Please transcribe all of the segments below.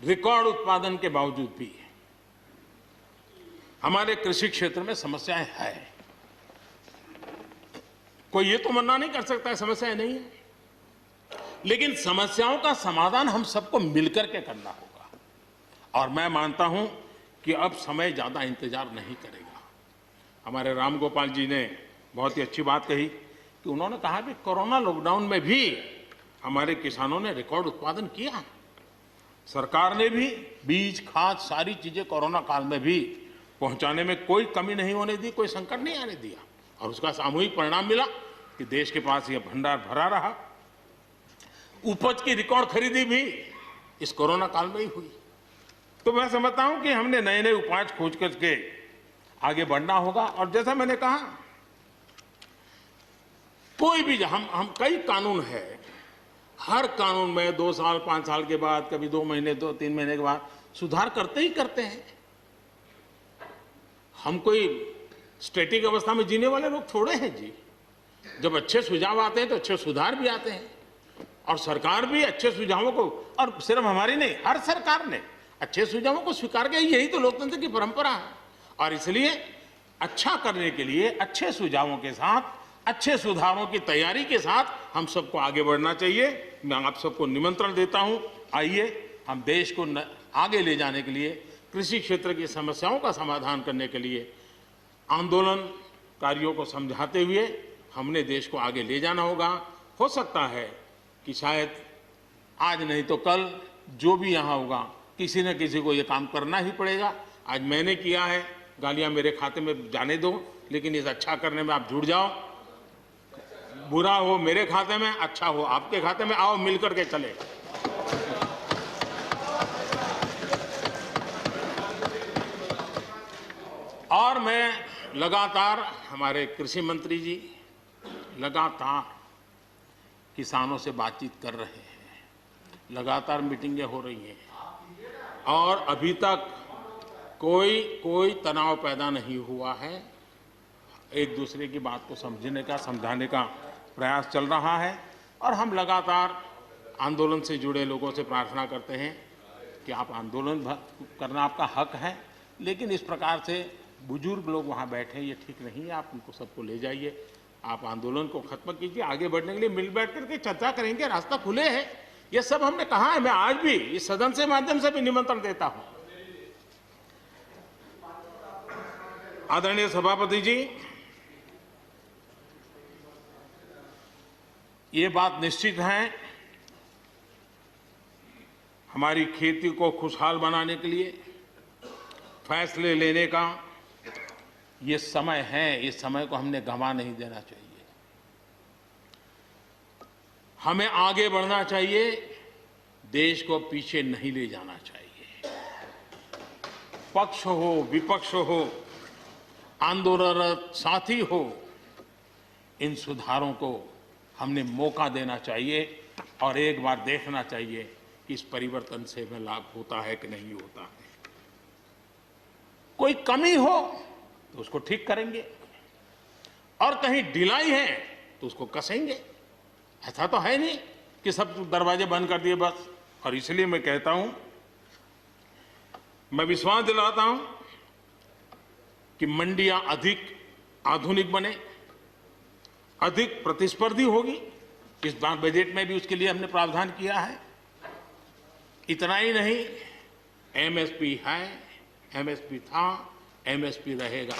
Record उत्पादन के बावजूद भी हमारे कृषि क्षेत्र में समस्याएं हैं। कोई ये तो मना नहीं कर सकता है समस्याएं नहीं है, लेकिन समस्याओं का समाधान हम सबको मिलकर के करना होगा। और मैं मानता हूं कि अब समय ज्यादा इंतजार नहीं करेगा। हमारे राम गोपाल जी ने बहुत ही अच्छी बात कही कि उन्होंने कहा कि कोरोना लॉकडाउन में भी हमारे किसानों ने रिकॉर्ड उत्पादन किया। सरकार ने भी बीज, खाद, सारी चीजें कोरोना काल में भी पहुंचाने में कोई कमी नहीं होने दी, कोई संकट नहीं आने दिया, और उसका सामूहिक परिणाम मिला कि देश के पास यह भंडार भरा रहा। उपज की रिकॉर्ड खरीदी भी इस कोरोना काल में ही हुई। तो मैं समझता हूं कि हमने नए नए उपाय खोज करके आगे बढ़ना होगा। और जैसा मैंने कहा, कोई भी हम कई कानून है, हर कानून में 2 साल 5 साल के बाद, कभी 2 महीने 2-3 महीने के बाद सुधार करते ही करते हैं। हम कोई स्टैटिक अवस्था में जीने वाले लोग थोड़े हैं जी। जब अच्छे सुझाव आते हैं तो अच्छे सुधार भी आते हैं, और सरकार भी अच्छे सुझावों को, और सिर्फ हमारी नहीं, हर सरकार ने अच्छे सुझावों को स्वीकार किया। यही तो लोकतंत्र की परंपरा है। और इसलिए अच्छा करने के लिए अच्छे सुझावों के साथ, अच्छे सुधारों की तैयारी के साथ हम सबको आगे बढ़ना चाहिए। मैं आप सबको निमंत्रण देता हूं, आइए हम देश को आगे ले जाने के लिए, कृषि क्षेत्र की समस्याओं का समाधान करने के लिए आंदोलनकारियों को समझाते हुए हमने देश को आगे ले जाना होगा। हो सकता है कि शायद आज नहीं तो कल जो भी यहाँ होगा, किसी न किसी को ये काम करना ही पड़ेगा। आज मैंने किया है, गालियां मेरे खाते में जाने दो, लेकिन इस अच्छा करने में आप जुड़ जाओ। बुरा हो मेरे खाते में, अच्छा हो आपके खाते में, आओ मिलकर के चले। और मैं लगातार, हमारे कृषि मंत्री जी लगातार किसानों से बातचीत कर रहे हैं, लगातार मीटिंगें हो रही हैं, और अभी तक कोई तनाव पैदा नहीं हुआ है। एक दूसरे की बात को समझने का, समझाने का प्रयास चल रहा है। और हम लगातार आंदोलन से जुड़े लोगों से प्रार्थना करते हैं कि आप आंदोलन करना आपका हक है, लेकिन इस प्रकार से बुजुर्ग लोग वहाँ बैठे, ये ठीक नहीं है। आप उनको सबको ले जाइए, आप आंदोलन को खत्म कीजिए। आगे बढ़ने के लिए मिल बैठ करके चर्चा करेंगे, रास्ता खुले है। ये सब हमने कहा है। मैं आज भी इस सदन से माध्यम से भी निमंत्रण देता हूं। आदरणीय सभापति जी, ये बात निश्चित है, हमारी खेती को खुशहाल बनाने के लिए फैसले लेने का ये समय है। इस समय को हमने गंवा नहीं देना चाहिए। हमें आगे बढ़ना चाहिए, देश को पीछे नहीं ले जाना चाहिए। पक्ष हो, विपक्ष हो, आंदोलनरत साथी हो, इन सुधारों को हमने मौका देना चाहिए, और एक बार देखना चाहिए कि इस परिवर्तन से हमें लाभ होता है कि नहीं होता है। कोई कमी हो तो उसको ठीक करेंगे, और कहीं ढिलाई है तो उसको कसेंगे। ऐसा तो है नहीं कि सब दरवाजे बंद कर दिए बस। और इसलिए मैं कहता हूं, मैं विश्वास दिलाता हूं कि मंडियां अधिक आधुनिक बने, अधिक प्रतिस्पर्धी होगी। इस बार बजट में भी उसके लिए हमने प्रावधान किया है। इतना ही नहीं, एमएसपी है, एमएसपी था, एमएसपी रहेगा।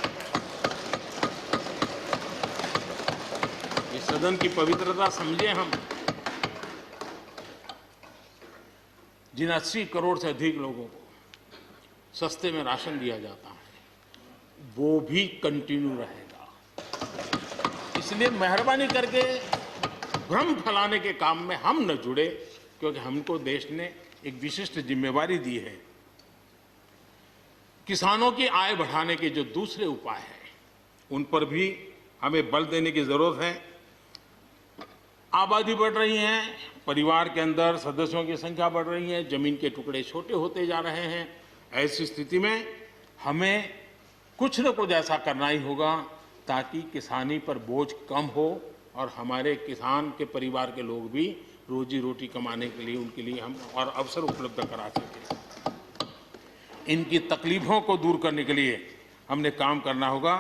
इस सदन की पवित्रता समझे हम। जिन 80 करोड़ से अधिक लोगों को सस्ते में राशन दिया जाता है, वो भी कंटिन्यू रहेगा। इसलिए मेहरबानी करके भ्रम फैलाने के काम में हम न जुड़े, क्योंकि हमको देश ने एक विशिष्ट जिम्मेवारी दी है। किसानों की आय बढ़ाने के जो दूसरे उपाय हैं, उन पर भी हमें बल देने की जरूरत है। आबादी बढ़ रही है, परिवार के अंदर सदस्यों की संख्या बढ़ रही है, जमीन के टुकड़े छोटे होते जा रहे हैं। ऐसी स्थिति में हमें कुछ न कुछ ऐसा करना ही होगा ताकि किसानी पर बोझ कम हो, और हमारे किसान के परिवार के लोग भी रोजी रोटी कमाने के लिए, उनके लिए हम और अवसर उपलब्ध करा सकें। इनकी तकलीफों को दूर करने के लिए हमने काम करना होगा।